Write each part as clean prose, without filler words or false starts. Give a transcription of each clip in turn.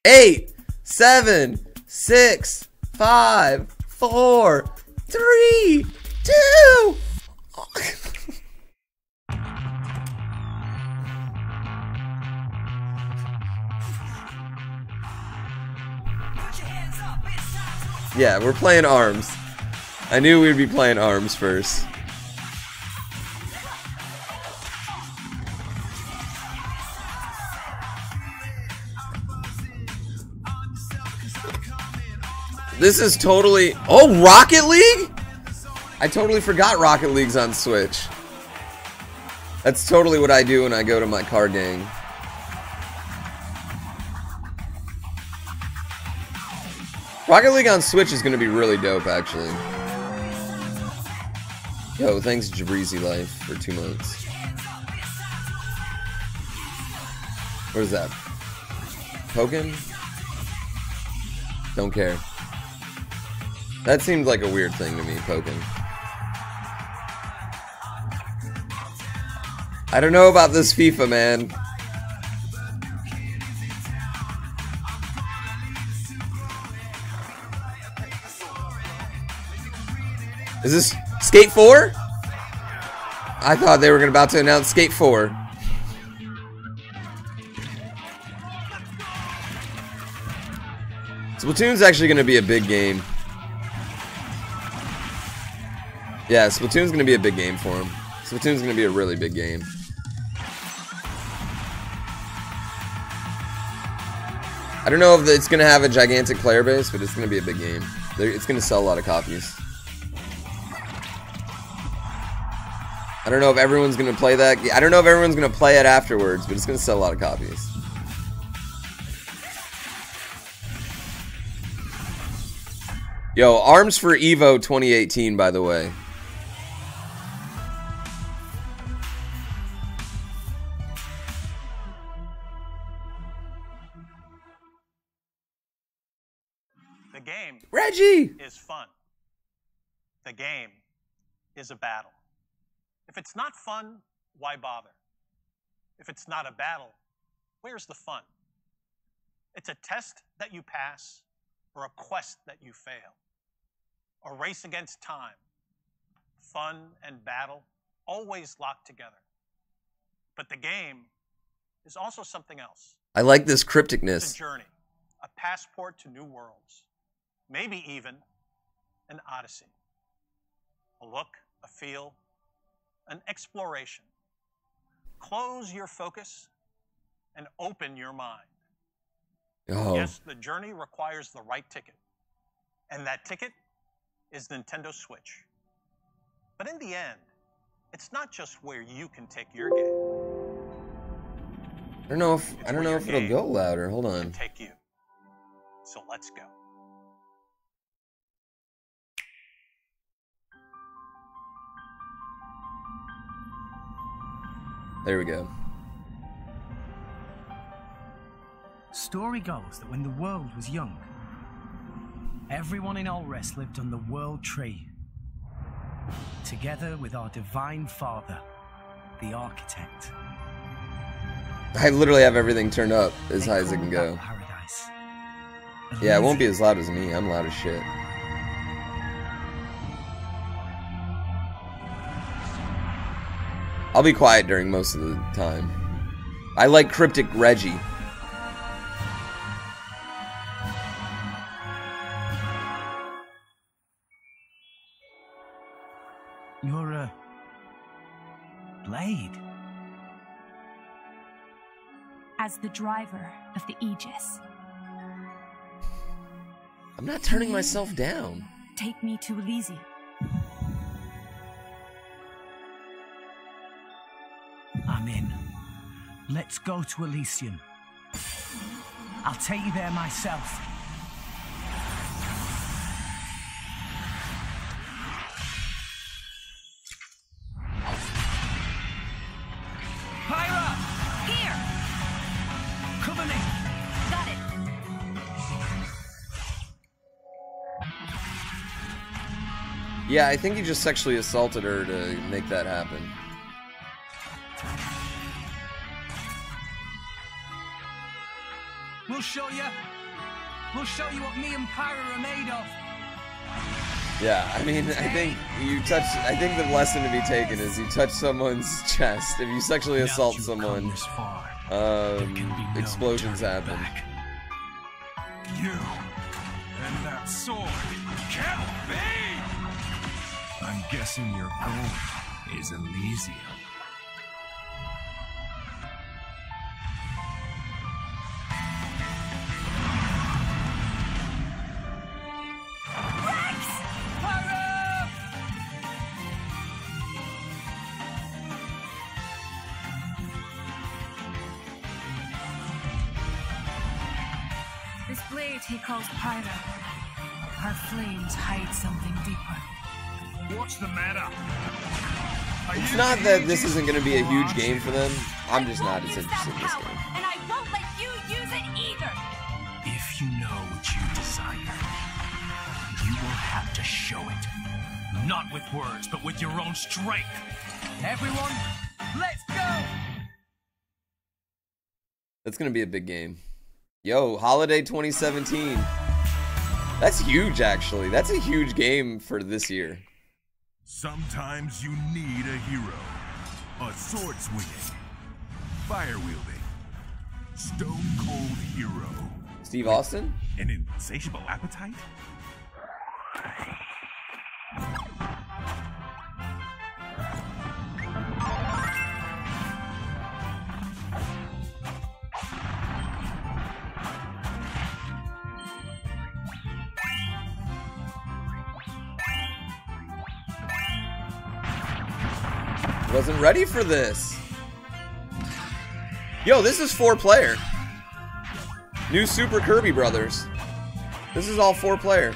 8, 7, 6, 5, 4, 3, 2. Yeah, we're playing ARMS. I knew we'd be playing ARMS first. This is totally... Oh, Rocket League? I totally forgot Rocket League's on Switch. That's totally what I do when I go to my car gang. Rocket League on Switch is going to be really dope, actually. Yo, thanks Jabrizi Life for 2 months. What is that? Pokken? Don't care. That seemed like a weird thing to me, Pokken. I don't know about this FIFA, man. Is this Skate 4? I thought they were about to announce Skate 4. Splatoon's actually going to be a big game. Yeah, Splatoon's going to be a big game for him. Splatoon's going to be a really big game. I don't know if it's going to have a gigantic player base, but it's going to be a big game. It's going to sell a lot of copies. I don't know if everyone's going to play that. I don't know if everyone's going to play it afterwards, but it's going to sell a lot of copies. Yo, ARMS for Evo 2018, by the way. The game Reggie is fun. The game is a battle. If it's not fun, why bother? If it's not a battle, where's the fun? It's a test that you pass or a quest that you fail. A race against time. Fun and battle always locked together. But the game is also something else. I like this crypticness. It's a journey, a passport to new worlds. Maybe even an Odyssey. A look, a feel, an exploration. Close your focus and open your mind. Oh. Yes, the journey requires the right ticket. And that ticket is Nintendo Switch. But in the end, it's not just where you can take your game. I don't know if it'll go louder. Hold on. Take you. So let's go. There we go. Story goes that when the world was young, everyone in Olres lived on the World Tree, together with our Divine Father, the Architect. I literally have everything turned up as high as it can go. Paradise. Yeah, it won't be as loud as me. I'm loud as shit. I'll be quiet during most of the time. I like Cryptic Reggie. You're a blade. As the driver of the Aegis. I'm not turning myself down. Take me to Elysium. I'm in. Let's go to Elysium. I'll take you there myself. Pyra! Here! Cover me! Got it! Yeah, I think he just sexually assaulted her to make that happen. We'll show you We'll show you what me and Pyra are made of. Yeah, I mean, I think the lesson to be taken is you touch someone's chest. If you sexually assault someone, explosions happen. You and that sword can't be! I'm guessing your goal is Elysium. This blade he calls Pyro. Her flames hide something deeper. What's the matter? It's not that this isn't going to be a huge game for them. I'm just not as interested in this game. And I won't let you use it either. If you know what you desire, you will have to show it. Not with words, but with your own strength. Everyone, let's go! That's going to be a big game. Yo, Holiday 2017. That's huge, actually. That's a huge game for this year. Sometimes you need a hero. A sword swinging, fire wielding, stone cold hero. Steve Austin? An insatiable appetite? Wasn't ready for this. Yo, this is 4-player. New Super Kirby Brothers. This is all 4-player.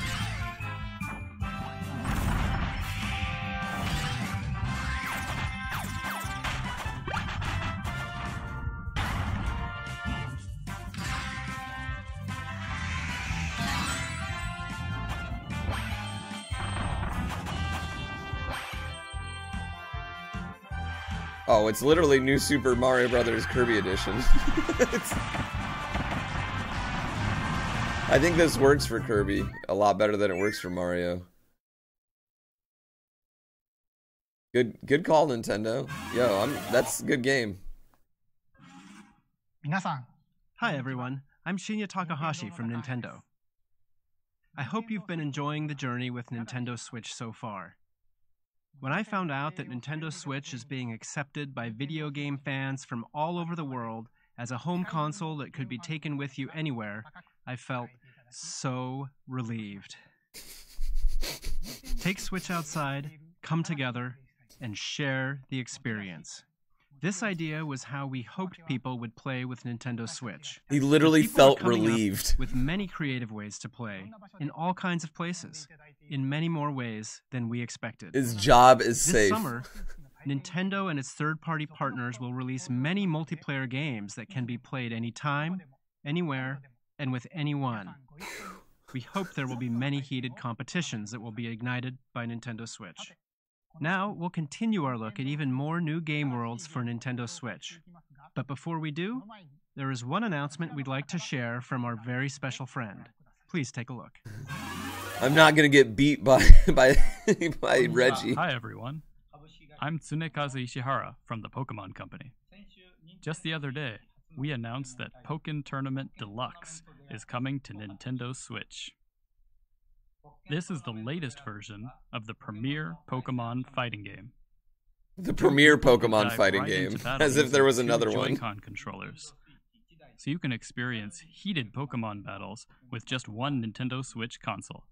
Oh, it's literally New Super Mario Brothers Kirby Edition. I think this works for Kirby a lot better than it works for Mario. Good call, Nintendo. Yo, that's a good game. Hi everyone, I'm Shinya Takahashi from Nintendo. I hope you've been enjoying the journey with Nintendo Switch so far. When I found out that Nintendo Switch is being accepted by video game fans from all over the world as a home console that could be taken with you anywhere, I felt so relieved. Take Switch outside, come together, and share the experience. This idea was how we hoped people would play with Nintendo Switch. He literally felt People are coming up relieved. with many creative ways to play, in all kinds of places, in many more ways than we expected. His job is This safe. summer, Nintendo and its third-party partners will release many multiplayer games that can be played anytime, anywhere, and with anyone. We hope there will be many heated competitions that will be ignited by Nintendo Switch. Now, we'll continue our look at even more new game worlds for Nintendo Switch. But before we do, there is one announcement we'd like to share from our very special friend. Please take a look. I'm not gonna get beat by Reggie. Hi everyone, I'm Tsunekazu Ishihara from the Pokémon Company. Just the other day, we announced that Pokken Tournament Deluxe is coming to Nintendo Switch. This is the latest version of the premier Pokémon fighting game. The premier Pokemon Dive fighting right game, into battle as if there was using two another one. Joy-Con controllers. So you can experience heated Pokémon battles with just one Nintendo Switch console.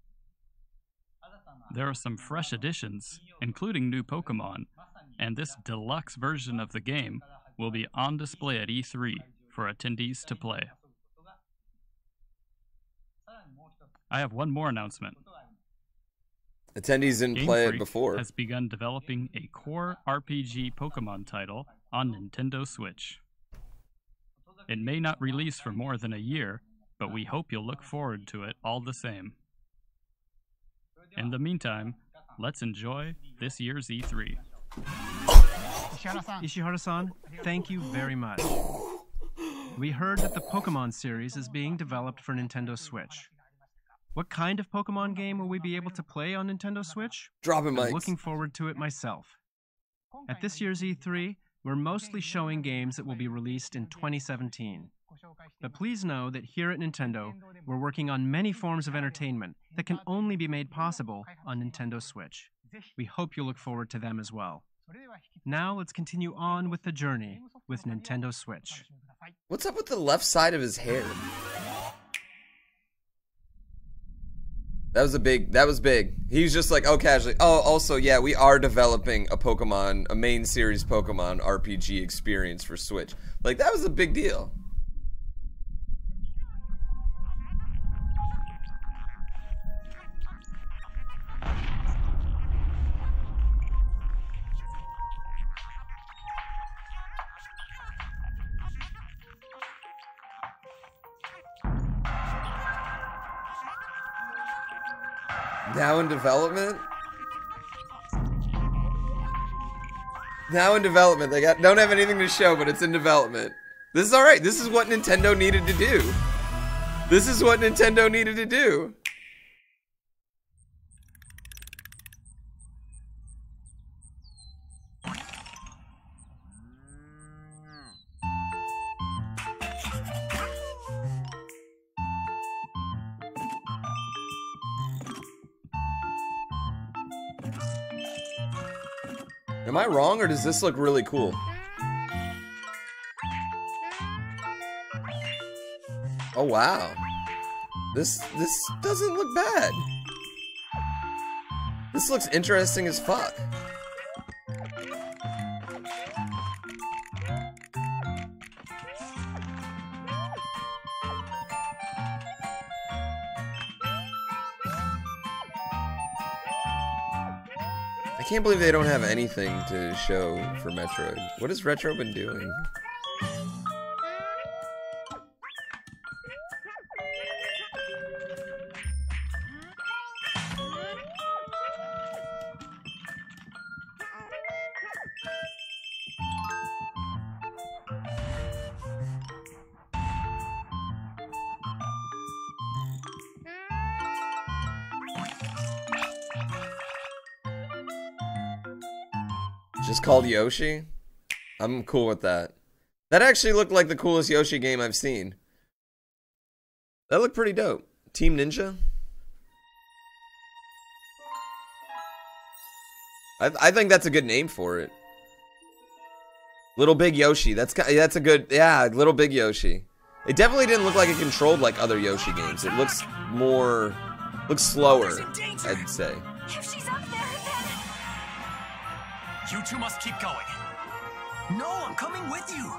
There are some fresh additions, including new Pokémon, and this deluxe version of the game will be on display at E3 for attendees to play. I have one more announcement. Attendees didn't Game play it Freak before. has begun developing a core RPG Pokémon title on Nintendo Switch. It may not release for more than a year, but we hope you'll look forward to it all the same. In the meantime, let's enjoy this year's E3. Ishihara-san, thank you very much. We heard that the Pokémon series is being developed for Nintendo Switch. What kind of Pokemon game will we be able to play on Nintendo Switch? Dropping I'm mics. looking forward to it myself. At this year's E3, we're mostly showing games that will be released in 2017. But please know that here at Nintendo, we're working on many forms of entertainment that can only be made possible on Nintendo Switch. We hope you'll look forward to them as well. Now let's continue on with the journey with Nintendo Switch. What's up with the left side of his hair? That was big. He was just like, oh, casually. Oh, also, yeah, we are developing a main series Pokemon RPG experience for Switch. Like, that was a big deal. Now in development? Now in development. They don't have anything to show, but it's in development. This is alright. This is what Nintendo needed to do. This is what Nintendo needed to do. Am I wrong, or does this look really cool? Oh wow. This doesn't look bad. This looks interesting as fuck. I can't believe they don't have anything to show for Metroid. What has Retro been doing? Just called Yoshi? I'm cool with that. That actually looked like the coolest Yoshi game I've seen. That looked pretty dope. Team Ninja? I think that's a good name for it. Little Big Yoshi. That's a good, yeah, Little Big Yoshi. It definitely didn't look like it controlled like other Yoshi games. It looks slower, I'd say. If she's up there, then... You two must keep going. No, I'm coming with you.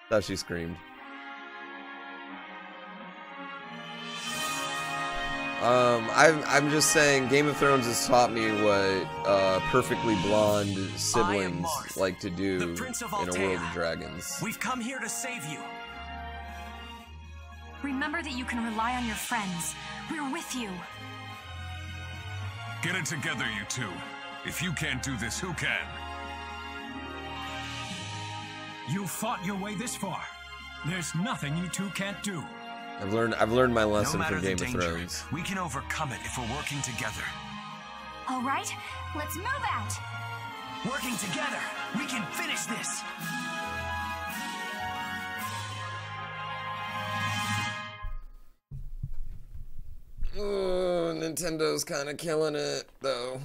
Thought she screamed. I'm just saying, Game of Thrones has taught me what perfectly blonde siblings like to do in a world of dragons. We've come here to save you. Remember that you can rely on your friends. We're with you. Get it together, you two. If you can't do this, who can? You fought your way this far. There's nothing you two can't do. I've learned my lesson No from matter Game the of danger, Thrones. we can overcome it if we're working together. All right, let's move out. Working together, we can finish this. Ooh, Nintendo's kind of killing it, though.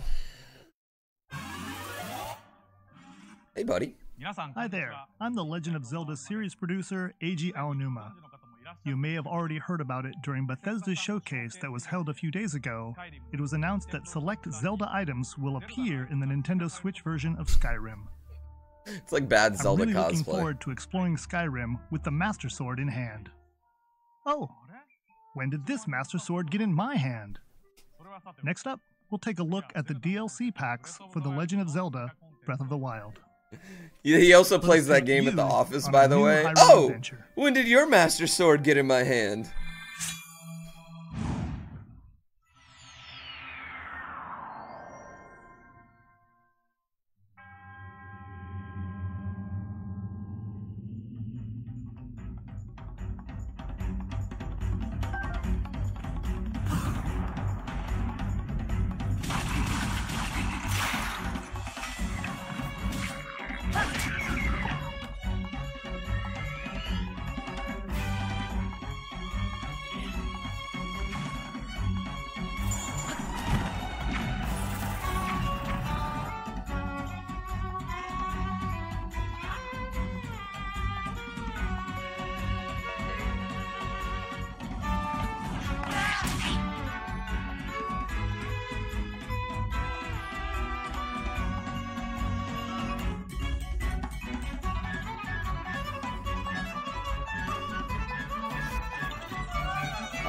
Hey, buddy. Hi there, I'm the Legend of Zelda series producer, Eiji Aonuma. You may have already heard about it during Bethesda's showcase that was held a few days ago. It was announced that select Zelda items will appear in the Nintendo Switch version of Skyrim. It's like bad Zelda I'm really cosplay. looking forward to exploring Skyrim with the Master Sword in hand. Oh, when did this Master Sword get in my hand? Next up, we'll take a look at the DLC packs for The Legend of Zelda Breath of the Wild. He also plays that game at the office, by the way. Oh! When did your Master Sword get in my hand?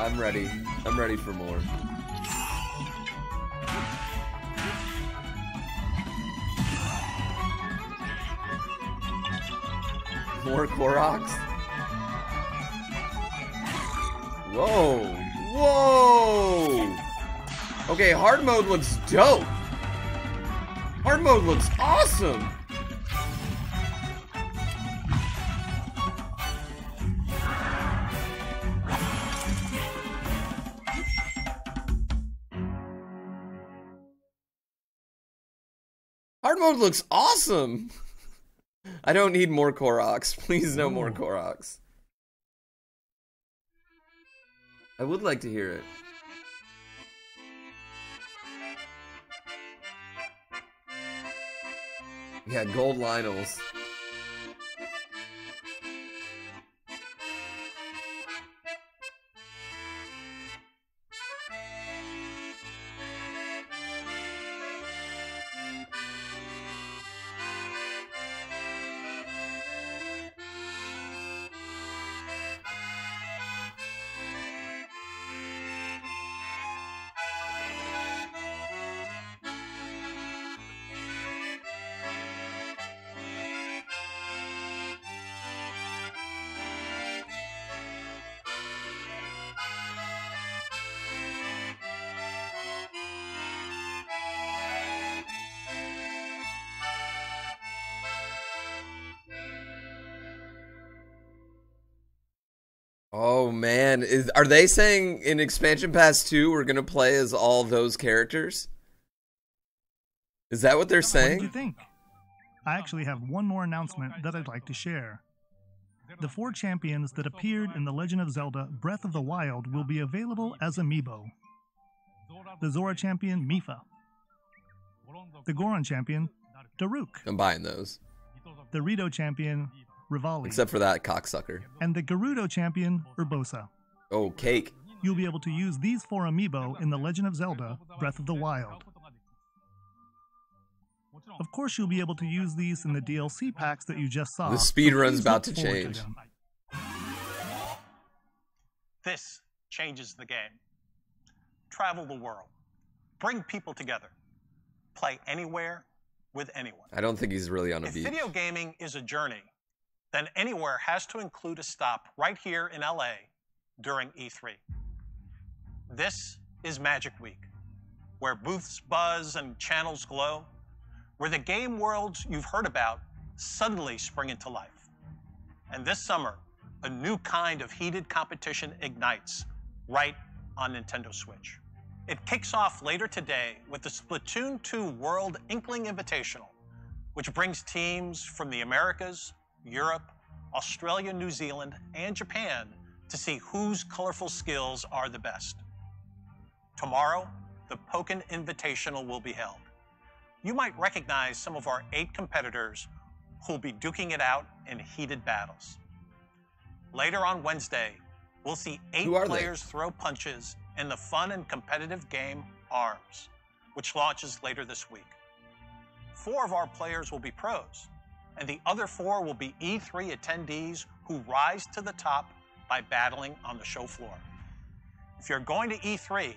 I'm ready. I'm ready for more. More Koroks? Whoa! Whoa! Okay, hard mode looks dope. Hard mode looks awesome. Hard mode looks awesome. I don't need more Koroks. Please, no more Koroks. I would like to hear it. Yeah, gold Lionels. Oh man, are they saying in Expansion Pass 2 we're gonna play as all those characters? Is that what they're saying? What do you think? I actually have one more announcement that I'd like to share. The 4 champions that appeared in The Legend of Zelda Breath of the Wild will be available as amiibo. The Zora champion, Mipha. The Goron champion, Daruk. I'm buying those. The Rito champion, Rivali. Except for that cocksucker. And the Gerudo champion, Urbosa. Oh, cake. You'll be able to use these 4 amiibo in The Legend of Zelda Breath of the Wild. Of course, you'll be able to use these in the DLC packs that you just saw. The speedrun's so about to look forward change. them. This changes the game. Travel the world. Bring people together. Play anywhere with anyone. I don't think he's really on a If beach. video gaming is a journey, then anywhere has to include a stop right here in LA during E3. This is Magic Week, where booths buzz and channels glow, where the game worlds you've heard about suddenly spring into life. And this summer, a new kind of heated competition ignites right on Nintendo Switch. It kicks off later today with the Splatoon 2 World Inkling Invitational, which brings teams from the Americas, Europe, Australia, New Zealand, and Japan to see whose colorful skills are the best. Tomorrow, the Pokken Invitational will be held. You might recognize some of our 8 competitors who'll be duking it out in heated battles. Later on Wednesday, we'll see 8 players throw punches in the fun and competitive game ARMS, which launches later this week. 4 of our players will be pros, and the other 4 will be E3 attendees who rise to the top by battling on the show floor. If you're going to E3,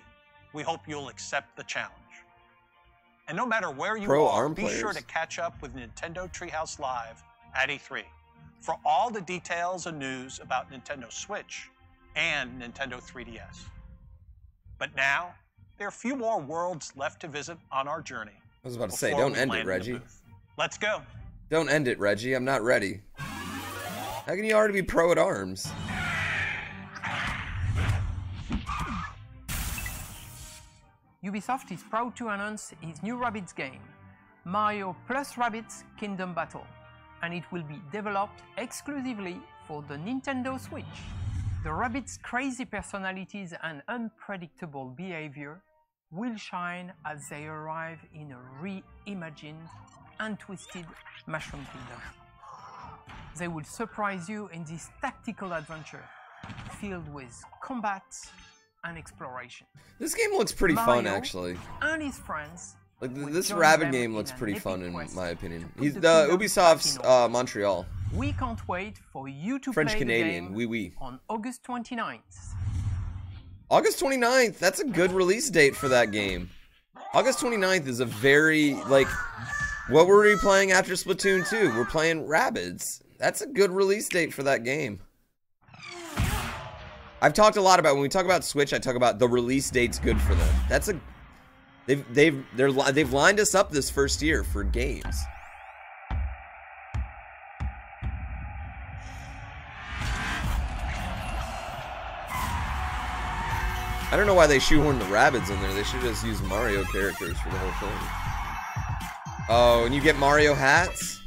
we hope you'll accept the challenge. And no matter where you are, be sure to catch up with Nintendo Treehouse Live at E3 for all the details and news about Nintendo Switch and Nintendo 3DS. But now, there are a few more worlds left to visit on our journey. I was about to say, don't end it, Reggie. Let's go. Don't end it, Reggie. I'm not ready. How can you already be pro at ARMS? Ubisoft is proud to announce its new Rabbids game, Mario plus Rabbids Kingdom Battle, and it will be developed exclusively for the Nintendo Switch. The Rabbids' crazy personalities and unpredictable behavior will shine as they arrive in a reimagined and twisted Mushroom Kingdom. They will surprise you in this tactical adventure filled with combat and exploration. This game looks pretty fun, actually. And his friends. Like this Rabbid game looks pretty fun in my opinion. He's Ubisoft's Montreal. We can't wait for you to French play Canadian, the game oui oui. on August 29th. August 29th, that's a good release date for that game. August 29th is a very, like, what were we playing after Splatoon 2? We're playing Rabbids. That's a good release date for that game. I've talked a lot about, when we talk about Switch, I talk about the release date's good for them. That's a, they've lined us up this first year for games. I don't know why they shoehorned the Rabbids in there. They should just use Mario characters for the whole thing. Oh, and you get Mario hats?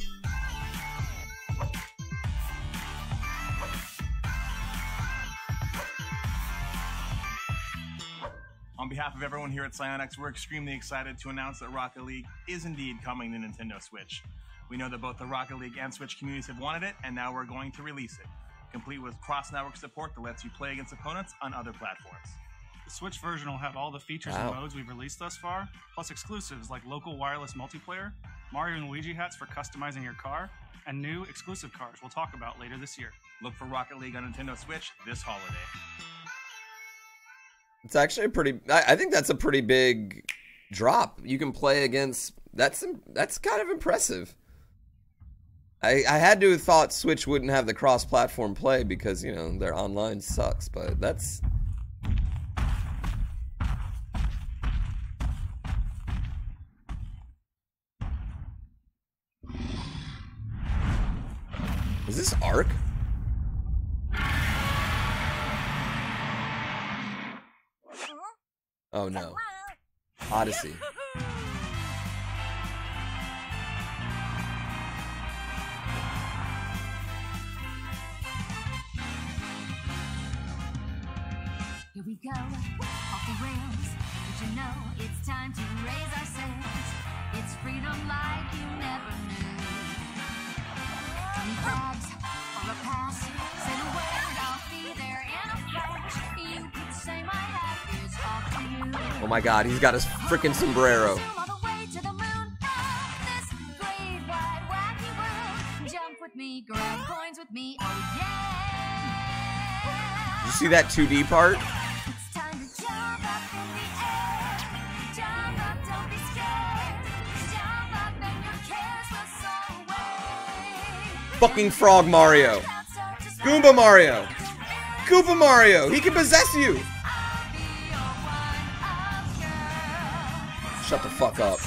On behalf of everyone here at Psyonix, we're extremely excited to announce that Rocket League is indeed coming to Nintendo Switch. We know that both the Rocket League and Switch communities have wanted it, and now we're going to release it, complete with cross-network support that lets you play against opponents on other platforms. The Switch version will have all the features and modes we've released thus far, plus exclusives like local wireless multiplayer, Mario and Luigi hats for customizing your car, and new exclusive cars we'll talk about later this year. Look for Rocket League on Nintendo Switch this holiday. It's actually a pretty, I think that's a pretty big drop. You can play against, that's kind of impressive. I had to have thought Switch wouldn't have the cross-platform play because, you know, their online sucks, but that's... Is this Ark? Oh no. Odyssey. Here we go, off the rails. Did you know it's time to raise our sails? It's freedom like you never knew. 20 bags or a pass, send a word, I'll be there in a flash. You could say my hat is off to you. Oh my god, he's got his freaking sombrero. All the way to the moon, this great wide wacky world. Jump with me, grab coins with me, oh yeah. Did you see that 2D part? It's time to jump up in the air. Jump up, don't be scared. Jump up and your cares will soar away. Fucking Frog Mario. Goomba Mario. Koopa Mario. He can possess you. Shut the fuck up.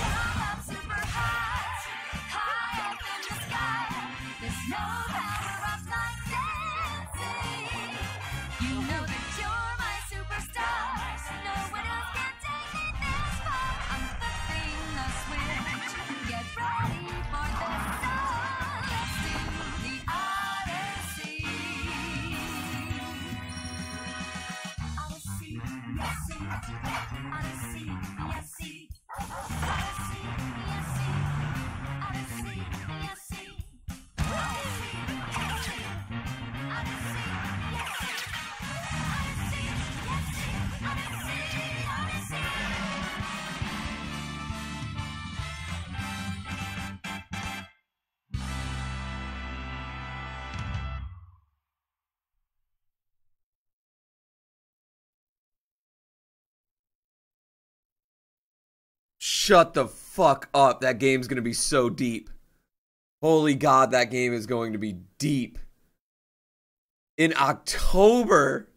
Shut the fuck up. That game's gonna be so deep. Holy God, that game is going to be deep. In October.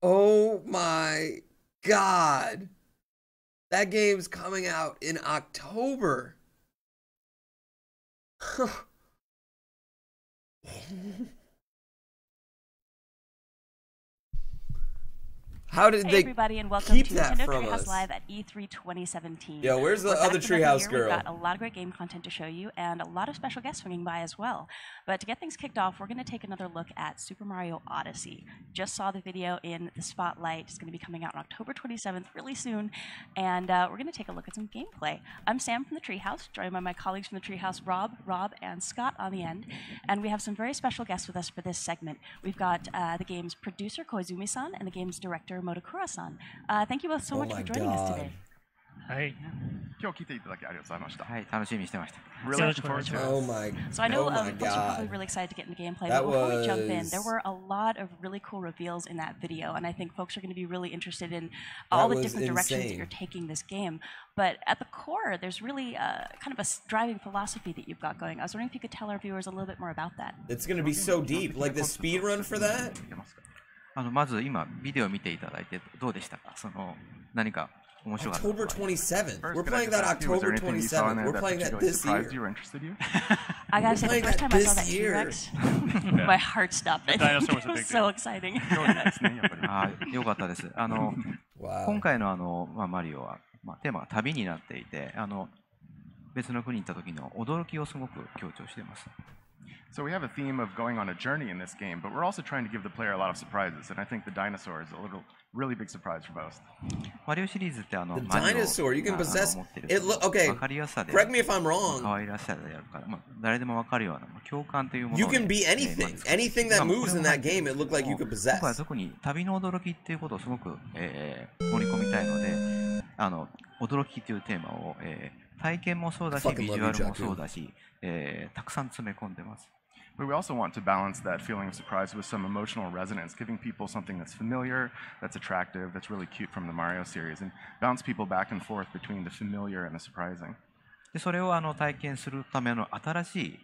Oh my God. That game's coming out in October. How did they everybody, and welcome keep to that Nintendo from Treehouse us? Live at E3 2017. Yo, where's the We're other back for another Treehouse year. girl? We've got a lot of great game content to show you, and a lot of special guests swinging by as well. But to get things kicked off, we're going to take another look at Super Mario Odyssey. Just saw the video in the spotlight. It's going to be coming out on October 27th, really soon, and we're going to take a look at some gameplay. I'm Sam from the Treehouse, joined by my colleagues from the Treehouse, Rob, and Scott on the end, and we have some very special guests with us for this segment. We've got the game's producer Koizumi-san and the game's director Motakura-san. Thank you both so much for joining us today. はい。今日来ていただきありがとうございました。はい、楽しみにしてました。Really looking forward to it. Oh my. So I know oh my folks are probably God. really excited to get into gameplay, That but before we jump in, was- there were a lot of really cool reveals in that video, and I think folks are going to be really interested in all the was different directions that insane. you're taking this game. But at the core, there's really kind of a driving philosophy that you've got going. I was wondering if you could tell our viewers a little bit more about that. It's going to be so deep. Like the speed run for that? まず今ビデオ見ていただいてどうでしたか？その何か面白かった。 October 27th. First, We're could I playing just that ask you, was there October anything you saw in 27th. there We're that playing that particularly this surprised year. you or interested you? I gotta say, the playing first that time I saw this that year. T-Rex, my heart stopped. The dinosaur was a It big was so deal. exciting. よかったです。今回のマリオはテーマが旅になっていて、別の国に行った時の驚きをすごく強調しています。So we have a theme of going on a journey in this game, but we're also trying to give the player a lot of surprises, and I think the dinosaur is a really big surprise for most. マリオシリーズってThe dinosaur, you can possess it. Okay, 分かりやすさで correct me if I'm wrong. 可愛らしさでやるから、誰でも分かるような共感というもの You で can be anything. Anything that moves in that game, it looked like you could 僕は possess. 特に旅の驚きっていうことをすごく、盛り込みたいので、驚きっていうテーマを、体験もそうだし、 Fucking ビジ love ュ you, アルも Jaku. そうだし、たくさん詰め込んでます。But we also want to balance that feeling of surprise with some emotional resonance, giving people something that's familiar, that's attractive, that's really cute from the Mario series, and bounce people back and forth between the familiar and the surprising. でそれを体験するための新しい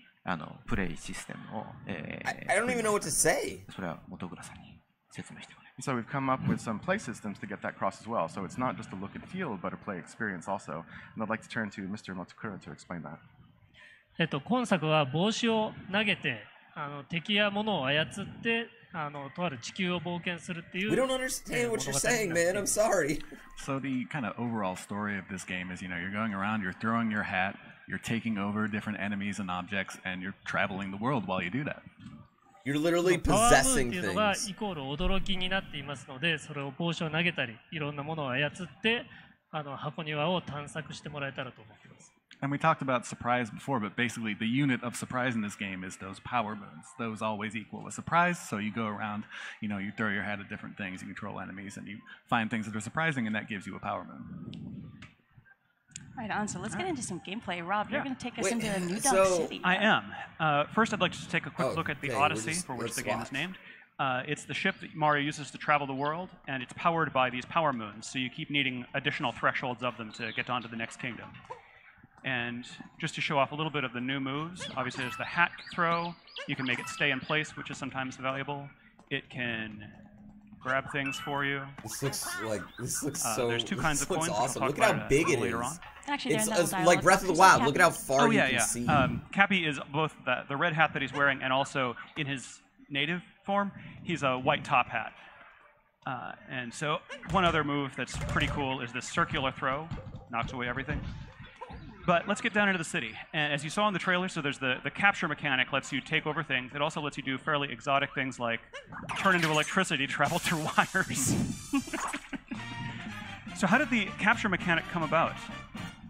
プレイシステムを、I don't even know what to say. それは本倉さんに説明してもらいます。 So we've come up with some play systems to get that across as well. So it's not just a look and feel, but a play experience also. And I'd like to turn to Mr. Motsukura to explain that. 今作は帽子を投げて敵や物を操ってとある地球を冒険するっていう We don't understand what you're saying, man. I'm sorry. So the kind of overall story of this game is, you're going around, you're throwing your hat, you're taking over different enemies and objects, and you're traveling the world while you do that. You're literally パワームーン possessing っていうのが things. イコール驚きになっていますので、それを帽子を投げたり、いろんなものを操って箱庭を探索してもらえたらと思っています。And we talked about surprise before, but basically the unit of surprise in this game is those power moons. Those always equal a surprise, so you go around, you throw your hat at different things, you control enemies, and you find things that are surprising, and that gives you a power moon. Right on, so let's get into some gameplay. Rob, you're going to take us into a new so- Dog City. I am. First, I'd like to take a quick Oh, look at the okay, Odyssey, we'll just- for which let's the game is swatch. named. It's the ship that Mario uses to travel the world, and it's powered by these power moons, so you keep needing additional thresholds of them to get onto the next kingdom. And just to show off a little bit of the new moves, obviously there's the hat throw. You can make it stay in place, which is sometimes valuable. It can grab things for you. This looks so. There's two kinds this of looks coins. awesome. We'll Look talk at how about big it later is. on. Actually, It's there's a little like Breath of the Wild. dialogue Look at how box. far Oh, you yeah, can yeah. see. Cappy is both the red hat that he's wearing and also in his native form, he's a white top hat. And so one other move that's pretty cool is this circular throw. Knocks away everything. But let's get down into the city. And as you saw in the trailer, so there's the capture mechanic lets you take over things. It also lets you do fairly exotic things like turn into electricity, travel through wires. So how did the capture mechanic come about?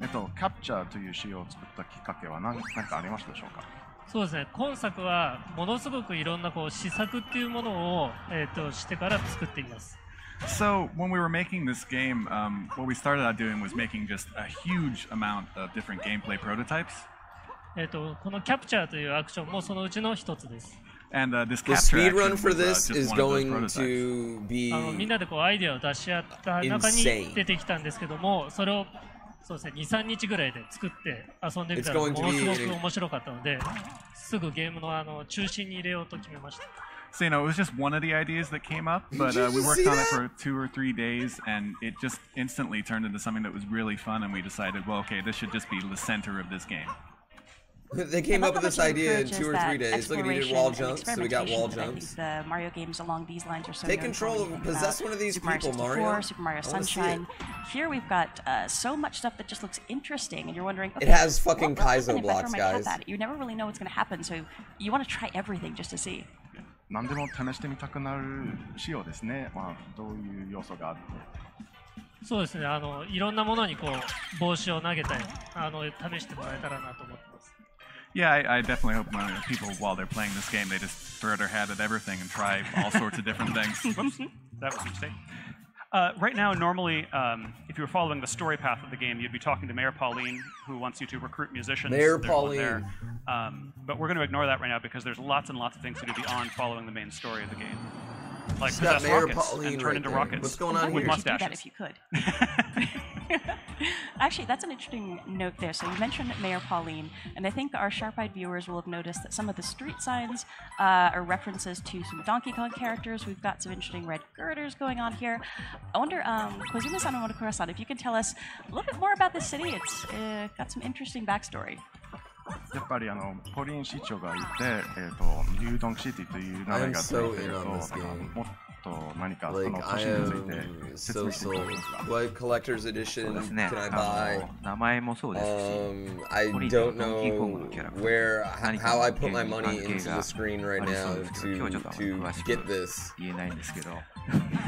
キャプチャーという仕様を作ったきっかけは何かありましたでしょうか？そうですね、今作はものすごくいろんな試作っていうものを、してから作っています。So when we were making this game, what we started out doing was making just a huge amount of different gameplay prototypes. このキャプチャーというアクションもそのうちの一つです。And this The capture speed action run was for this just is one of those going prototypes. to be みんなでアイデアを出し合った中に insane. 出てきたんですけども、それをそうですね、2、3日ぐらいで作って遊んでみたら It's も going の to す be ごく面白かったので、すぐゲームの中心に入れようと決めました。So, it was just one of the ideas that came up, but we worked on it for 2 or 3 days, and it just instantly turned into something that was really fun, and we decided, well, okay, this should just be the center of this game. They came up with this idea in 2 or 3 days. Look at you did wall jumps, so we got wall jumps. The Mario games along these lines are so Take known control for. of When you think possess about one of these Super Mario people, 64, Mario. Super Mario I wanna see Sunshine. Here we've got so much stuff that just looks interesting, and you're wondering, okay, It has fucking what Kaizo weapon if I blocks, throw my cap guys. at it? You never really know what's going to happen, so you want to try everything just to see. 何でも試してみたくなる仕様ですね。どういう要素があって。そうですね、いろんなものに帽子を投げたり試してもらえたらなと思ってます。Yeah, I definitely hope people, while they're playing this game, they just throw their hat at everything and try all sorts of different things. Whoops, that was a mistake. Right now, normally, if you were following the story path of the game, you'd be talking to Mayor Pauline, who wants you to recruit musicians. Mayor There's one Pauline. there. But we're going to ignore that right now because there's lots and lots of things to do beyond following the main story of the game. Like She's got possess Mayor rockets Pauline and turn right into there. rockets. What's going on with here? You should do that mustaches. if you could. Actually, that's an interesting note there. So you mentioned Mayor Pauline, and I think our sharp-eyed viewers will have noticed that some of the street signs are references to some Donkey Kong characters. We've got some interesting red girders going on here. I wonder, Kozuma-san and Monokura-san, if you can tell us a little bit more about this city. It's got some interesting backstory. やっぱりポリン市長がいて、ニュードンクシティという名前がついてると、もっと何かその都市について説明してくれますか? What collector's edition can I buy? 名前もそうですし、 I don't know where, how I put my money into the screen right now to get this. 言えないんですけど。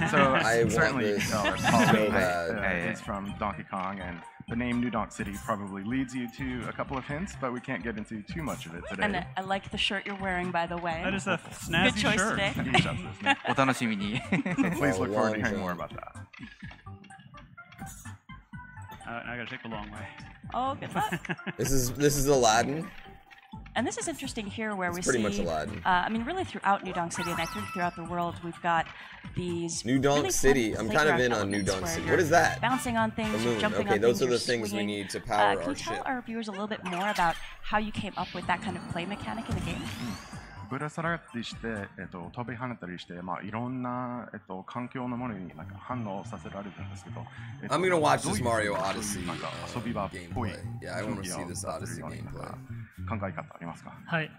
So I want certainly, this so Pauline bad. is from Donkey Kong, and the name New Donk City probably leads you to a couple of hints, but we can't get into too much of it today. And I like the shirt you're wearing, by the way. That is a Good snazzy choice shirt. today. お楽しみに。 Please look forward to hearing more about that. Now I gotta take the long way. Oh, good luck. This is Aladdin. And this is interesting here where It's we pretty see, much Aladdin. I mean, really throughout New Donk City, and I think throughout the world, we've got these New Donk really City. fun I'm kind of playground in on New elements Donk where City. you're What is that? Bouncing on things, The you're moon. jumping Okay, on those things, are the you're things we swinging. need to power Can our you tell ship. our viewers a little bit more about how you came up with that kind of play mechanic in the game? ぶら下がったりして、飛び跳ねたりして、いろんな、環境のものになんか反応させられるんですけど、I'm gonna watch this Mario Odyssey なんか遊び場っぽい gameplay. Yeah, I want to see this Odyssey gameplay. 考え方ありますか? はい。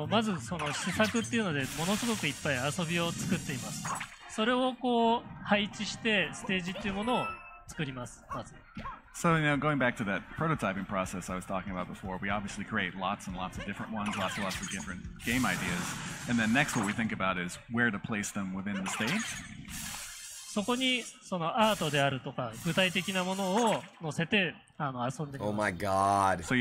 まずその施策っていうのでものすごくいっぱい遊びを作っています。それをこう配置してステージっていうものを作ります。まず。So, going back to that prototyping process I was talking about before, we obviously create lots and lots of different ones, lots and lots of different game ideas. And then next what we think about is where to place them within the stage. そこにそのアートであるとか具体的なものを載せて遊んでみます。Oh my god. So,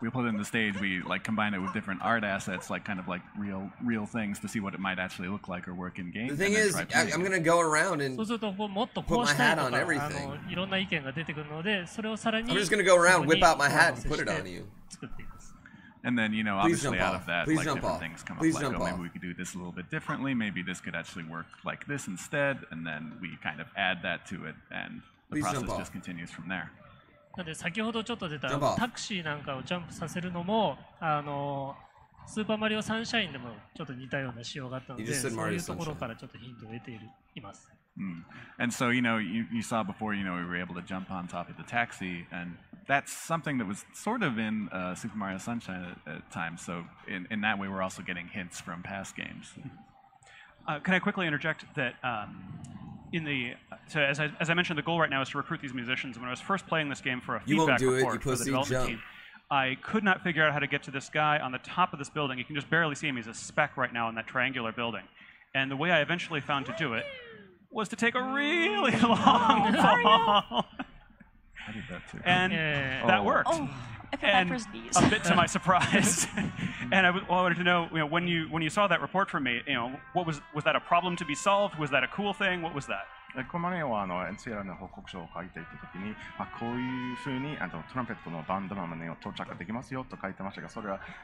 we put it in the stage, we combine it with different art assets, kind of like real things to see what it might actually look like or work in game. The thing is, I'm going to go around and そうするともっと put こう my したい hat と on か everything. いろんな意見が出てくるので、それをさらに I'm just going to go around, そこに whip out my hat, and put it on you. 作っています。 And then, Please obviously jump out off. of that, Please like jump different off. things come Please up, like, jump maybe off. we could do this a little bit differently, maybe this could actually work like this instead, and then we kind of add that to it, and the Please process jump off. just continues from there. なので先ほどちょっと出た Jump off. タクシーなんかをジャンプさせるのもスーパーマリオサンシャインでもちょっと似たような仕様があったの You で just said そう Mario いうところ Sunshine. からちょっとヒントを得ています。And so, you saw before, we were able to jump on top of the taxi, and that's something that was sort of in Super Mario Sunshine at times. So in that way, we're also getting hints from past games. Can I quickly interject that so as I mentioned, the goal right now is to recruit these musicians. When I was first playing this game for a You won't feedback do it, report you for the pussy, development jump. team, I could not figure out how to get to this guy on the top of this building. You can just barely see him. He's a speck right now in that triangular building. And the way I eventually found to do it was to take a really long fall. I did that too. And that worked. Oh, I feel bad for his knees. A bit to my surprise. And I wanted to know, when you saw that report from me, what was that a problem to be solved? Was that a cool thing? What was that? このマリオはNCR の報告書を書いていたときに、こういうふうにトランペットのバンドマンに到着できますよと書いてましたが、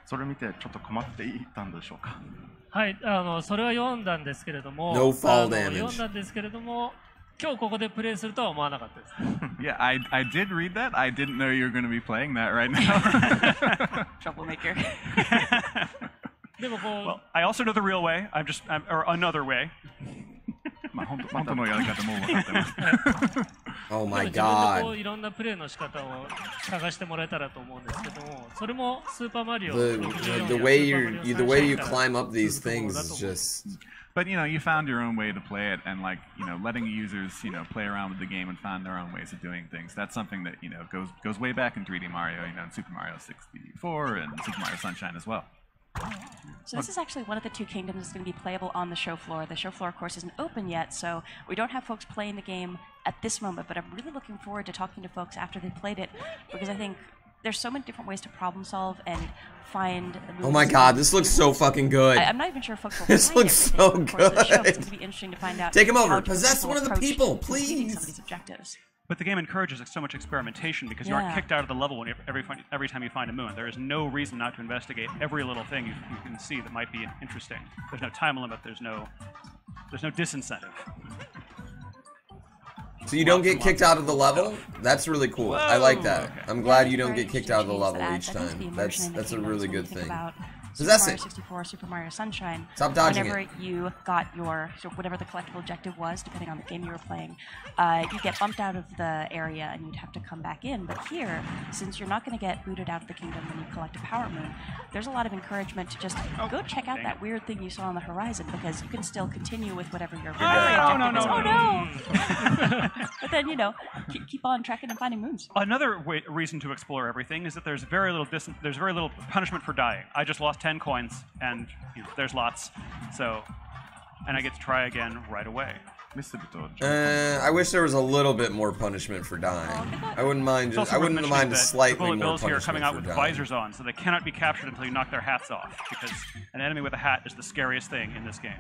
それを見てちょっと困っていたんでしょうか? はい、それは読んだんですけれども、 No fall damage. 読んだんですけれども、今日ここでプレイするとは思わなかったです。Yeah, I did read that. I didn't know you were going to be playing that right now. Troublemaker. でもこう、 Well, I also know the real way. Or another way. 本当のやり方も分かってます。Oh my 自分でこ god. ういろんなプレイの仕方を探してもらえたらと思うんですけども、それもスーパーマリオ The way you climb up these things is just. But you found your own way to play it, and letting users play around with the game and find their own ways of doing things. That's something that goes way back in 3D Mario, in Super Mario 64 and Super Mario Sunshine as well. So this is actually one of the two kingdoms that's going to be playable on the show floor. The show floor, of course, isn't open yet, so we don't have folks playing the game at this moment, but I'm really looking forward to talking to folks after they played it, because I think there's so many different ways to problem solve and find. Oh my god, this looks so fucking good. I'm not even sure if folks will This find looks so everything. Of course, the show, good. it's going to be interesting to find out. Take him over. how different Possess people one of the approach people, completing some of please. these objectives. But the game encourages so much experimentation because you aren't Yeah. kicked out of the level every time you find a moon. There is no reason not to investigate every little thing you can see that might be interesting. There's no time limit. There's no disincentive. So you don't get kicked out of the level? That's really cool. I like that. Okay. I'm glad you don't get kicked out of the level each time. That's a really good thing. Possess it. Super Mario 64, Super Mario Sunshine. Stop dodging whenever it. you got your, so whatever the collectible objective was, depending on the game you were playing, you get bumped out of the area and you'd have to come back in. But here, since you're not going to get booted out of the kingdom when you collect a Power Moon, there's a lot of encouragement to just go check out that weird thing you saw on the horizon, because you can still continue with whatever your primary objective is. Oh no! But then, you know, keep on tracking and finding moons. Another reason to explore everything is that there's very little punishment for dying. I just lost 10 coins, and there's lots. So, and I get to try again right away. I wish there was a little bit more punishment for dying. I wouldn't mind. It's also I wouldn't worth mind mentioning that slightly the bullet more bills here are punishment coming out for with dying. visors on, so they cannot be captured until you knock their hats off, because an enemy with a hat is the scariest thing in this game.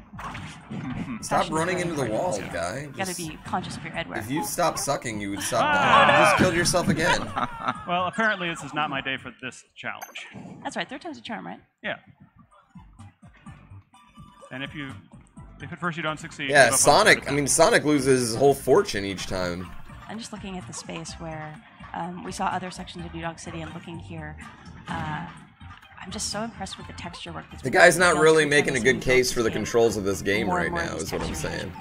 Stop running into the wall, guy. You gotta be conscious of your headwear. If you stop sucking, you would stop dying. You just killed yourself again. Well, apparently this is not my day for this challenge. That's right, third time's a charm, right? Yeah. And if at first you don't succeed... Yeah, you go Sonic. I mean, Sonic loses his whole fortune each time. I'm just looking at the space where we saw other sections of New Dog City, and looking here, I'm just so impressed with the texture work. The guy's not really making a good case for the controls of this game right now, is what I'm saying.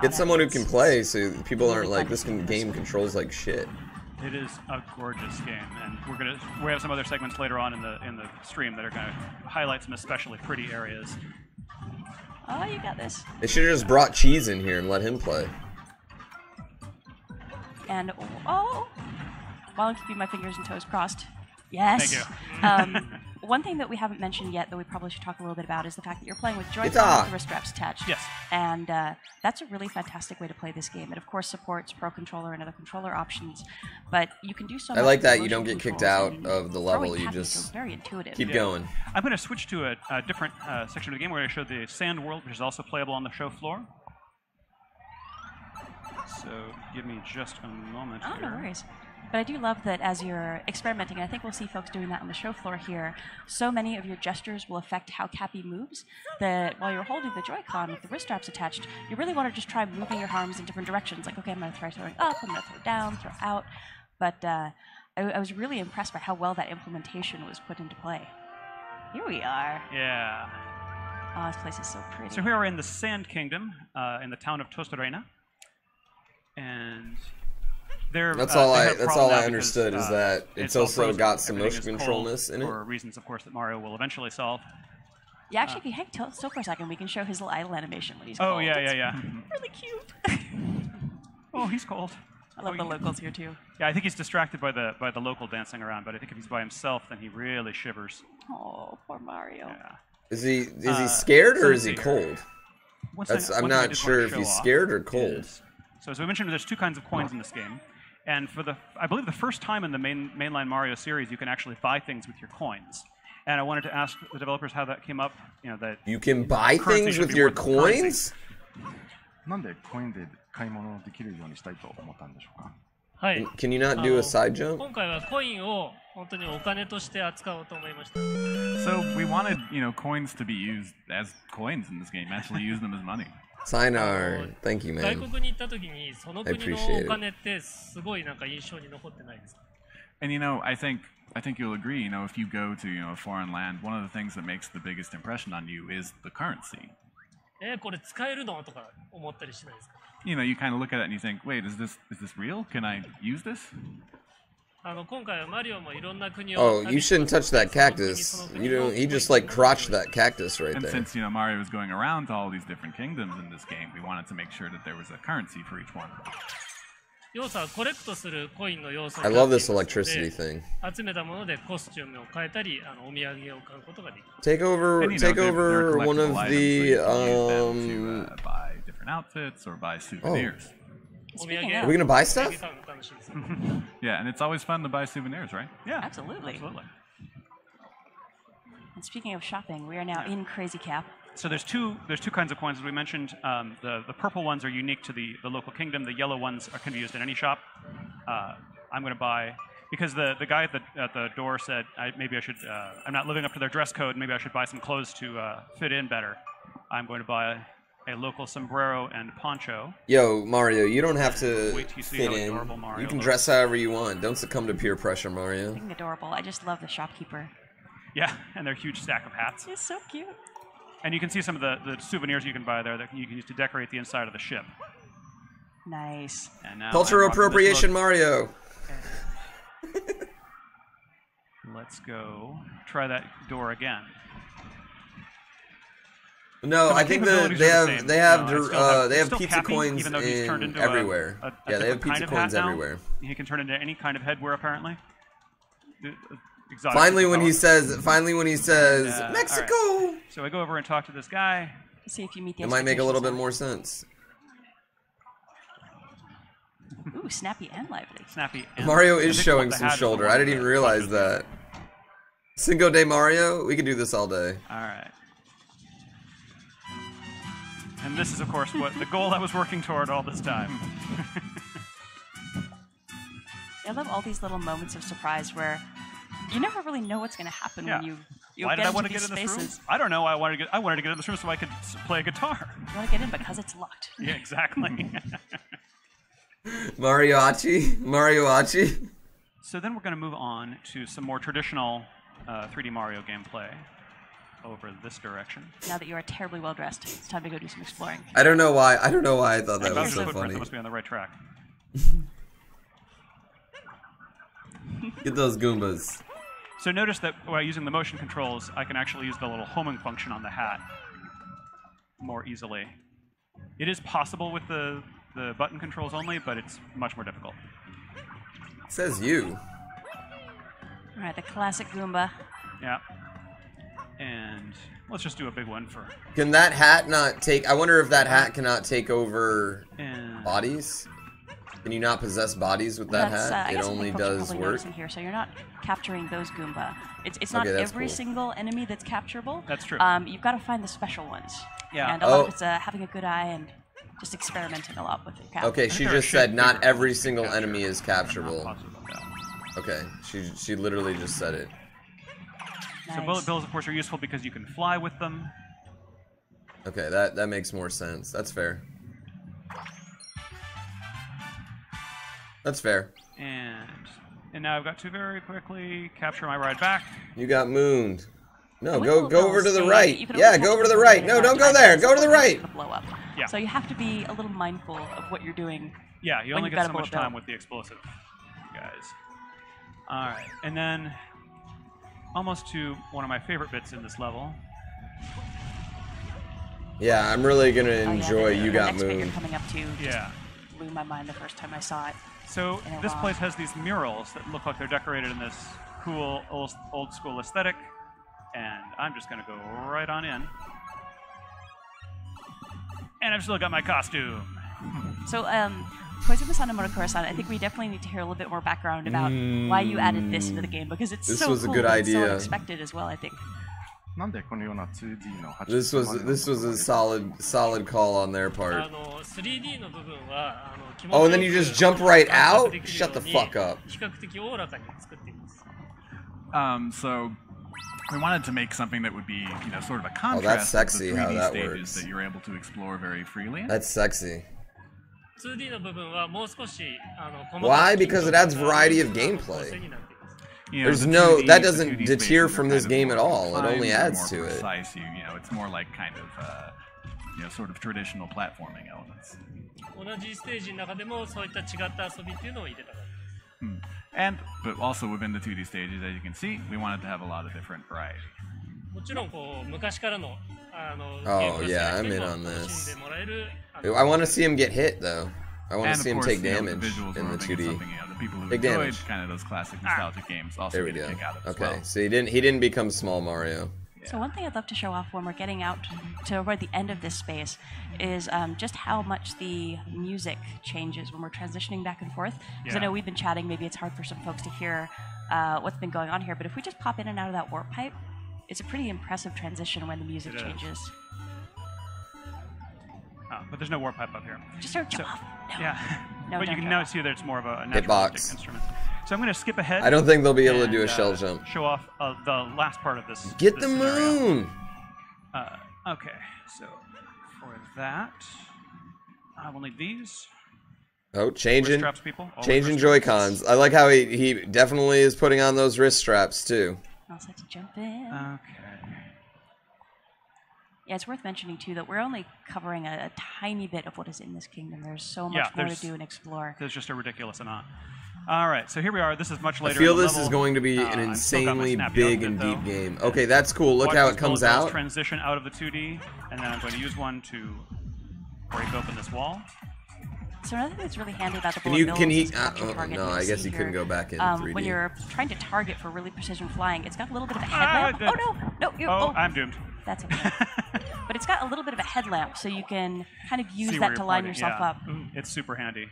Get someone who can play, so people aren't like, this game controls like shit. It is a gorgeous game, and we have some other segments later on in the stream that are going to highlight some especially pretty areas. Oh, you got this. They should have just brought Cheese in here and let him play. And while I'm keeping my fingers and toes crossed, yes. Thank you. One thing that we haven't mentioned yet that we probably should talk a little bit about is the fact that you're playing with Joy-Con Yetee. with the wrist straps attached. Yes. And that's a really fantastic way to play this game. It, of course, supports Pro Controller and other controller options, but you can do so much. I like that you with don't motion get kicked controls, out and of the level, throwing you happens, just so very intuitive. keep going. I'm going to switch to a different section of the game where I show the sand world, which is also playable on the show floor. So give me just a moment Oh, here. no worries. But I do love that as you're experimenting, and I think we'll see folks doing that on the show floor here, so many of your gestures will affect how Cappy moves, that while you're holding the Joy-Con with the wrist straps attached, you really want to just try moving your arms in different directions. Like, okay, I'm going to try throwing up, I'm going to throw down, throw out. But I was really impressed by how well that implementation was put into play. Here we are. Yeah. Oh, this place is so pretty. So here we're in the Sand Kingdom, in the town of Tostarena. And that's all I understood is that it's also got some motion controlness in it. For reasons, of course, that Mario will eventually solve. Yeah, actually, if you hang still for a second, we can show his little idle animation when he's Oh, cold. yeah. It's really cute. Oh, he's cold. I love the locals here, too. Yeah, I think he's distracted by the local dancing around, but I think if he's by himself, then he really shivers. Oh, poor Mario. Yeah. Is he scared or is he here. cold? One I'm thing I not did sure want if to he's show scared off or cold. is- So as we mentioned, there's two kinds of coins in this game. And for I believe the first time in the mainline Mario series, you can actually buy things with your coins. And I wanted to ask the developers how that came up. You know, that You can buy currency things should with be your worth currency. coins? なんでコインで買い物できるようにしたいと思ったんでしょうか。はい。 Can you not do a side jump? 今回はコインを本当にお金として扱おうと思いました。 So we wanted, coins to be used as coins in this game. Actually, use them as money. Sayonara. Thank you, 外 man. 国に行った時にその国の appreciate it. お金ってすごいなんか印象に残ってないですか。 And I think you'll agree. If you go to a foreign land, one of the things that makes the biggest impression on you is the currency. これ使えるのとか思ったりしないですか。 You kind of look at it and you think, wait, is this real? Can I use this? 今回はマリオもいろんな国を Oh, you shouldn't touch that cactus. He just like crotched that cactus right And there. since Mario was going around to all these different kingdoms in this game, we wanted to make sure that there was a currency for each one. 要素はコレクトするコインの要素 I love this electricity thing. 集めたものでコスチュームを変えたりお土産を買うことができる。 Take over, And, take they're over one of collectible items, the so you can use them to buy different outfits or buy souvenirs. Oh. お土産 Are we gonna buy stuff? 楽しいです。Yeah, and it's always fun to buy souvenirs, right? Yeah, absolutely. Absolutely. And speaking of shopping, we are now in Crazy Cap. So there's two kinds of coins, as we mentioned. The purple ones are unique to the local kingdom. The yellow ones can be used in any shop. I'm going to buy, because the guy at the door said maybe I should. I'm not living up to their dress code. Maybe I should buy some clothes to fit in better. I'm going to buy a local sombrero and poncho. Yo, Mario, you don't have to Wait till you see fit how in. adorable Mario You can looks. dress however you want. Don't succumb to peer pressure, Mario. Being adorable. I just love the shopkeeper. Yeah, and their huge stack of hats. He's so cute. And you can see some of the souvenirs you can buy there that you can use to decorate the inside of the ship. Nice. And now Cultural I'm rocking this appropriation, look. Mario. Let's go try that door again. No, So the I think capabilities they are the have same. they have No, I still pizza have Cappy, coins even though he's turned into everywhere. a Yeah, they have different kind pizza of hat coins now. everywhere. He can turn into any kind of headwear, apparently. Exotic Finally, when he superpower. says And, Mexico, all right. So I go over and talk to this guy. See if you meet the it might make a little bit expectations. more sense. Ooh, snappy and lively. Snappy. Mario I is think showing the some hat is the shoulder. one I didn't even that realize touches that. Cinco de Mario, we could do this all day. All right. And this is, of course, what the goal I was working toward all this time. I love all these little moments of surprise where you never really know what's going to happen when you Why get did I into want to these get in this room? spaces. I don't know. I wanted to get in this room so I could play a guitar. You want to get in because it's locked. Yeah, exactly. Mariachi. So then we're going to move on to some more traditional 3D Mario gameplay over this direction. Now that you are terribly well dressed, it's time to go do some exploring. I don't know why. I thought that was Bowser's so footprint, funny. that must be on the right track. Get those Goombas. So notice that while using the motion controls, I can actually use the little homing function on the hat more easily. It is possible with the button controls only, but it's much more difficult. It says you. All right, the classic Goomba. Yeah. And let's just do a big one for... Can that hat not take... I wonder if that hat cannot take over And- bodies? Can you not possess bodies with that That's, I hat? It guess only what you're does probably work? noticing here. So you're not capturing those Goomba. It's not Okay, that's every cool. single enemy that's capturable. That's true. You've got to find the special ones. Yeah. And a lot of it's having a good eye and just experimenting a lot with your cap. Okay, she just said not every single enemy is capturable. Okay, she literally just said it. So bullet bills, of course, are useful because you can fly with them. Okay, that makes more sense. That's fair. That's fair. And now I've got to very quickly capture my ride back. You got mooned. No, The go wiggle over to bills the say right. you can Yeah, only go over to the capture right. them No, at don't a go time there. because Go to the it's right. gonna blow up. Yeah. So you have to be a little mindful of what you're doing. Yeah, you when only you've get got so a much bullet time bill. with the explosive guys. All right, and then almost to one of my favorite bits in this level. Yeah, I'm really gonna Oh, yeah, enjoy the You Got next bit you're Mooned. coming up to just Yeah. blew my mind the first time I saw it. So in a this while. place has these murals that look like they're decorated in this cool old school aesthetic, and I'm just gonna go right on in. And I've still got my costume. So, Koizumi-san and Monokura-san, I think we definitely need to hear a little bit more background about why you added this into the game, because it's This so was a cool good and so idea. unexpected as well, I think. This was a solid call on their part. 3D の部分は気持ち Oh, よ and く then you just jump right 感 out? 覚できる Shut the ように fuck up. 比較的おおらかに作っています So we wanted to make something that would be, sort of a Oh, that's contrast to the sexy 3D how that stages works. that you're able to explore very freely. That's sexy. 2D の部分はもう少し細 Why? かい Because it adds 筋肉が variety of 構 gameplay. 成になっています There's the no 2D that the doesn't 2D deter spaces from are this kind of game at more all. It only refined, adds more to it. precise. It's more like kind of sort of traditional platforming elements. 同じステージの中でもそういった違った遊びっていうのを入れたかったです But also within the 2D stages, as you can see, we wanted to have a lot of different variety. もちろんこう昔からのゲー Oh ムが yeah, 好き I'm な in 人 on にも楽し this. んでもらえる I want to see him get hit though. I want And to see of him course, take the damage visuals in were the making 2D. something, the people who Big enjoyed damage. kind of those classic nostalgic games also There we get a go. kick out of it as Okay, well. so he didn't become small Mario. So one thing I'd love to show off when we're getting out toward the end of this space is just how much the music changes when we're transitioning back and forth. Because I know we've been chatting, maybe it's hard for some folks to hear what's been going on here, but if we just pop in and out of that warp pipe, it's a pretty impressive transition when the music changes. But there's no warp pipe up here. Just don't jump off. No. Yeah. No, but you can now see that it's more of a natural Hitbox instrument. So I'm going to skip ahead. I don't think they'll be able to do a shell jump. Show off the last part of this. Get this the moon! Okay, so for that, I will need these. Oh, changing wrist straps, people. Changing Joy-Cons. I like how he definitely is putting on those wrist straps, too. All set to jump in. Okay. Yeah, it's worth mentioning, too, that we're only covering a tiny bit of what is in this kingdom. There's so much more to do and explore. There's just a ridiculous amount. All right, so here we are. This is much later. I feel in the this level. is going to be an insanely big and deep game. Okay, that's cool. Look how it comes out. Transition out of the 2D, and then I'm going to use one to break open this wall. So another thing that's really handy about the Can he? Oh, no, I guess he couldn't go back in 3D. When you're trying to target for really precision flying, it's got a little bit of a headlamp. I'm doomed. That's okay. But it's got a little bit of a headlamp, so you can kind of use that to line yourself up. It's super handy.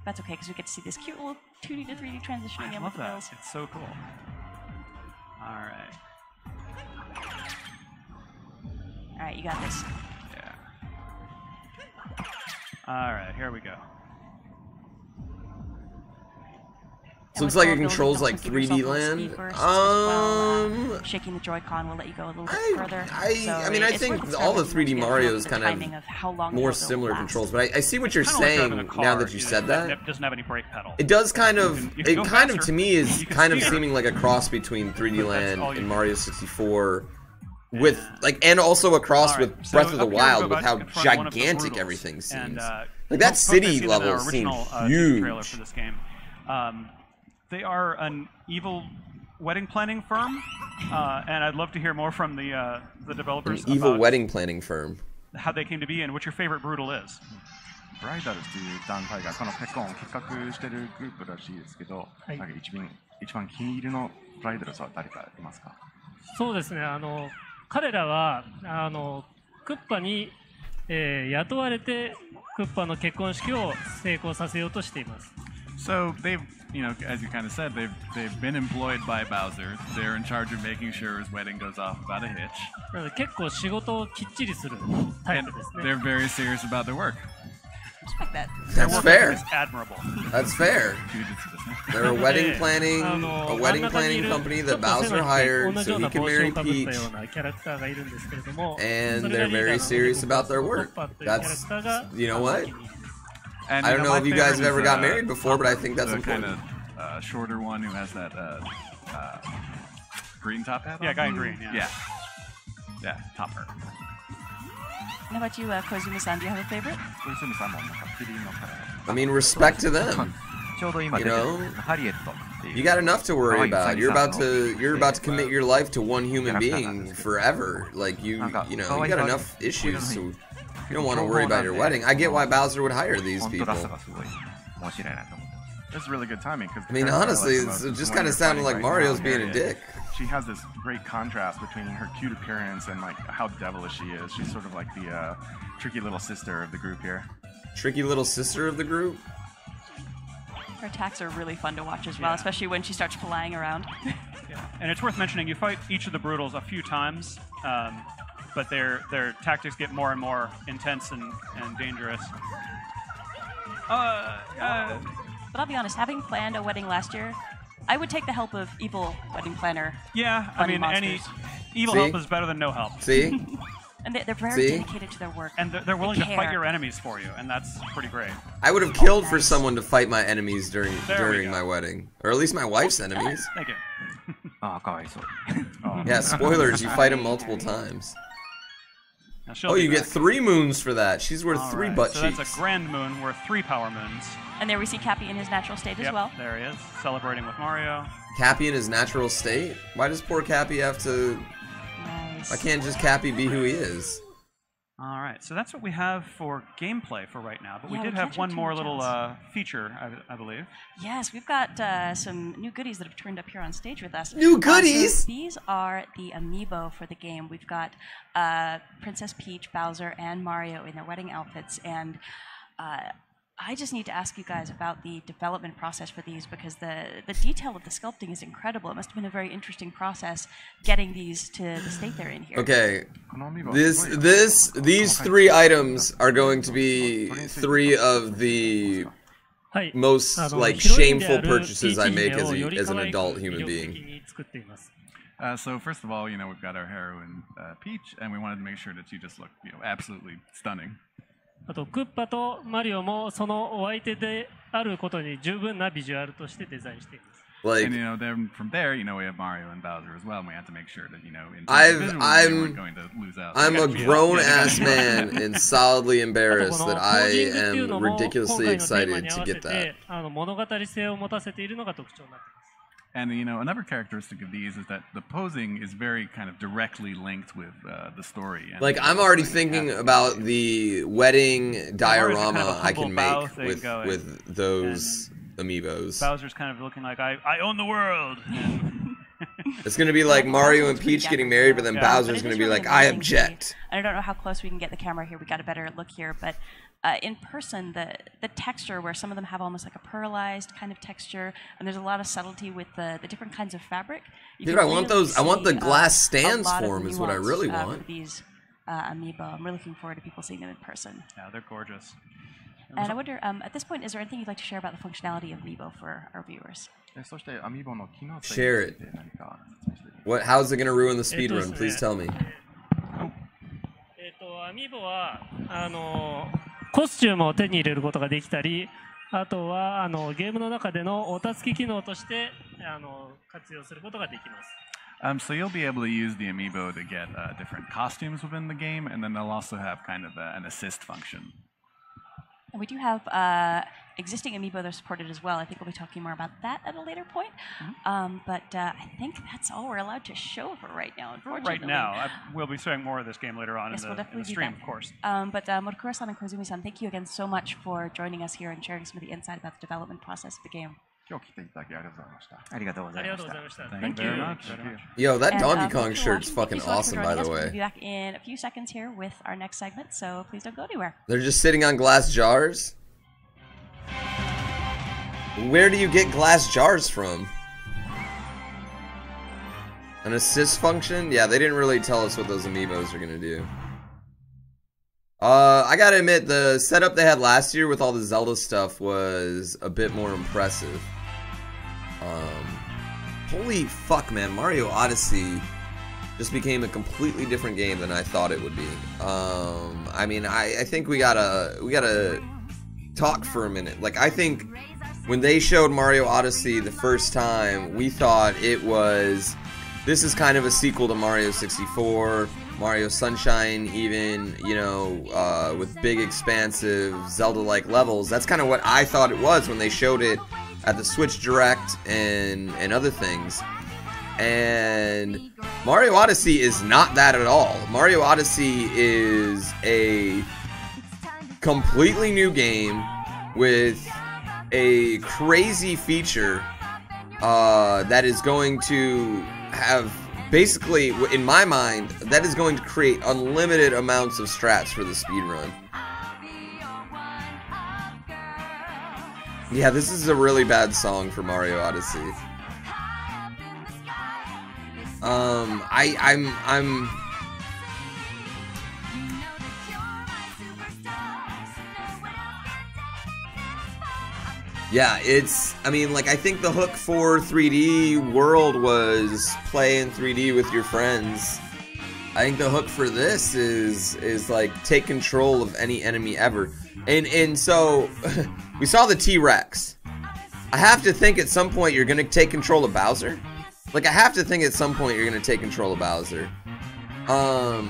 That's okay, because we get to see this cute little 2D to 3D transition again with the wheels. It's so cool. All right. All right, you got this. Yeah. All right, here we go. So it's like it controls like 3D land. Shaking the Joy-Con will let you go a little bit further. I mean, I think all the 3D Mario's kind of more similar controls, but I see what you're saying now that you said that. It doesn't have any brake pedal. It does kind of. It kind of to me is kind of seeming like a cross between 3D Land and Mario 64. With like, and also a cross with Breath of the Wild, with how gigantic everything seems. Like that city level seems huge. For this game. They are an evil wedding planning firm, and I'd love to hear more from the developers. An evil wedding planning firm. How they came to be and what your favorite brutal is. ブライダルズという団体がこのペコンを企画してるグループらしいですけど、なんか一番気に入りのブライダルズは誰かいますか？そうですね。彼らはクッパに、雇われてクッパの結婚式を成功させようとしています。So they've, you know, as you kind of said, they've been employed by Bowser. They're in charge of making sure his wedding goes off without a hitch. なので結構仕事をきっちりするタイプですね。They're very serious about their work. Respect that. That's fair. Admirable. That's fair. They're a wedding planning company that Bowser hired so he can marry Peach. And they're very serious about their work. That's, you know what? And, I don't know if you guys have ever got married before, but I think that's important. Kind of shorter one who has that green top hat on? Yeah, guy in green, yeah. Yeah, top her. How about you, Kozumi-san? Do you have a favorite? I mean, respect to them. You know, you got enough to worry about. You're about to commit your life to one human being forever. Like you know, you got enough issues, so you don't want to worry about your wedding. I get why Bowser would hire these people. That's really good timing. Cause I mean, honestly, it just kind of sounded like Mario's being a dick. She has this great contrast between her cute appearance and like how devilish she is. She's sort of like the tricky little sister of the group here. Tricky little sister of the group? Her attacks are really fun to watch as well, especially when she starts flying around. Yeah. And it's worth mentioning, you fight each of the Brutals a few times, but their tactics get more and more intense and dangerous. But I'll be honest, having planned a wedding last year, I would take the help of evil wedding planner. Yeah, I mean, any evil help is better than no help. See? And they're very dedicated to their work. And they're willing to fight your enemies for you, and that's pretty great. I would have killed for someone to fight my enemies during my wedding. Or at least my wife's enemies. Thank you. Yeah, spoilers, you fight them multiple times. Oh, you get 3 moons for that. She's worth 3 butt cheeks. So that's a grand moon worth 3 power moons. And there we see Cappy in his natural state as well. There he is, celebrating with Mario. Cappy in his natural state? Why does poor Cappy have to... Nice. Why can't just Cappy be who he is? All right, so that's what we have for gameplay for right now. But Yeah, we did we have can't one do more too little much feature, I believe. Yes, we've got some new goodies that have turned up here on stage with us. New goodies? So these are the amiibo for the game. We've got Princess Peach, Bowser, and Mario in their wedding outfits, and I just need to ask you guys about the development process for these, because the detail of the sculpting is incredible. It must have been a very interesting process getting these to the state they're in here. Okay, these 3 items are going to be 3 of the most like shameful purchases I make as an adult human being. So first of all, we've got our heroine Peach, and we wanted to make sure that she just looked, absolutely stunning. あとクッパとマリオもそのお相手であることに十分なビジュアルとしてデザインしています。Like, and then from there, we have Mario and Bowser as well, and we have to make sure that, in we're going to lose out. I'm a grown-ass man and solidly embarrassed that I am ridiculously excited to get that. 物語性を持たせているのが特徴になっています。And another characteristic of these is that the posing is very kind of directly linked with the story. And like I'm already thinking about the wedding diorama I can make with those amiibos. Bowser's kind of looking like I own the world. It's gonna be like Mario and Peach getting married, but then Bowser's gonna be like, I object. I don't know how close we can get the camera here. We got a better look here, but in person, the texture, where some of them have almost like a pearlized kind of texture, and there's a lot of subtlety with the different kinds of fabric. Dude, I want those. I want the glass stands for them. Is what I really want. For these amiibo, I'm really looking forward to people seeing them in person. Yeah, they're gorgeous. And I wonder, at this point, is there anything you'd like to share about the functionality of amiibo for our viewers? Share it. What? How's it gonna ruin the speed run? Please tell me. アミーボはコスチュームを手に入れることができたり、あとはゲームの中でのお助け機能として活用することができます。So you'll be able to use the amiibo to get different costumes within the game, and then they'll also have kind of an assist function. And we do have existing amiibo that are supported as well. I think we'll be talking more about that at a later point. But I think that's all we're allowed to show for right now, unfortunately. Right now. We'll be showing more of this game later on in the stream, of course. But Motokura-san and Kozumi-san, thank you again so much for joining us here and sharing some of the insight about the development process of the game. Thank you very much. Yo, that Donkey Kong shirt's fucking awesome, by the way. We'll be back in a few seconds here with our next segment, so please don't go anywhere. They're just sitting on glass jars? Where do you get glass jars from? An assist function? Yeah, they didn't really tell us what those amiibos are gonna do. I gotta admit, the setup they had last year with all the Zelda stuff was a bit more impressive. Holy fuck, man, Mario Odyssey just became a completely different game than I thought it would be. I mean, I think we gotta talk for a minute. Like, I think when they showed Mario Odyssey the first time, we thought it was, this is kind of a sequel to Mario 64, Mario Sunshine even, with big expansive Zelda-like levels. That's kind of what I thought it was when they showed it at the Switch Direct and other things. And Mario Odyssey is not that at all. Mario Odyssey is a completely new game with a crazy feature that is going to have, basically, in my mind, that is going to create unlimited amounts of strats for the speedrun. Yeah, this is a really bad song for Mario Odyssey. Yeah, I mean, like, I think the hook for 3D World was play in 3D with your friends. I think the hook for this is like, take control of any enemy ever. And so, we saw the T-Rex. I have to think at some point you're gonna take control of Bowser. Like, I have to think at some point you're gonna take control of Bowser. I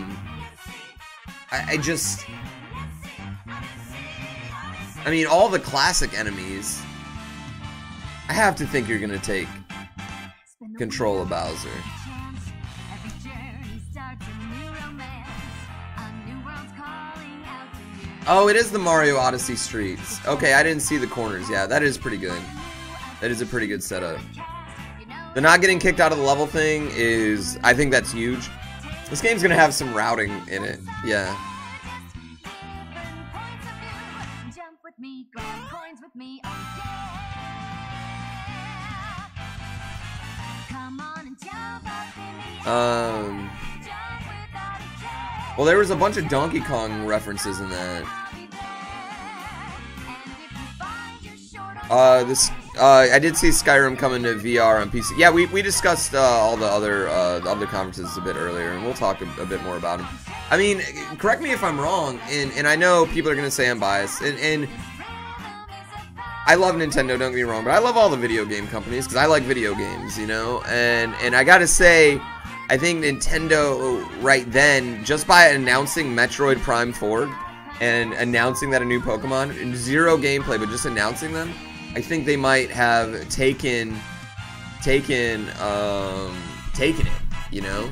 mean, all the classic enemies, I have to think you're gonna take control of Bowser. Oh, it is the Mario Odyssey streets. Okay, I didn't see the corners. Yeah, that is pretty good. That is a pretty good setup. The not getting kicked out of the level thing is, I think that's huge. This game's gonna have some routing in it. Yeah. Well, there was a bunch of Donkey Kong references in that. I did see Skyrim coming to VR on PC. Yeah, we discussed all the other conferences a bit earlier, and we'll talk a bit more about them. I mean, correct me if I'm wrong, and I know people are gonna say I'm biased, and I love Nintendo, don't get me wrong, but I love all the video game companies because I like video games, you know. And I gotta say, I think Nintendo right then, just by announcing Metroid Prime 4 and announcing that a new Pokemon, and zero gameplay, but just announcing them, I think they might have taken it, you know.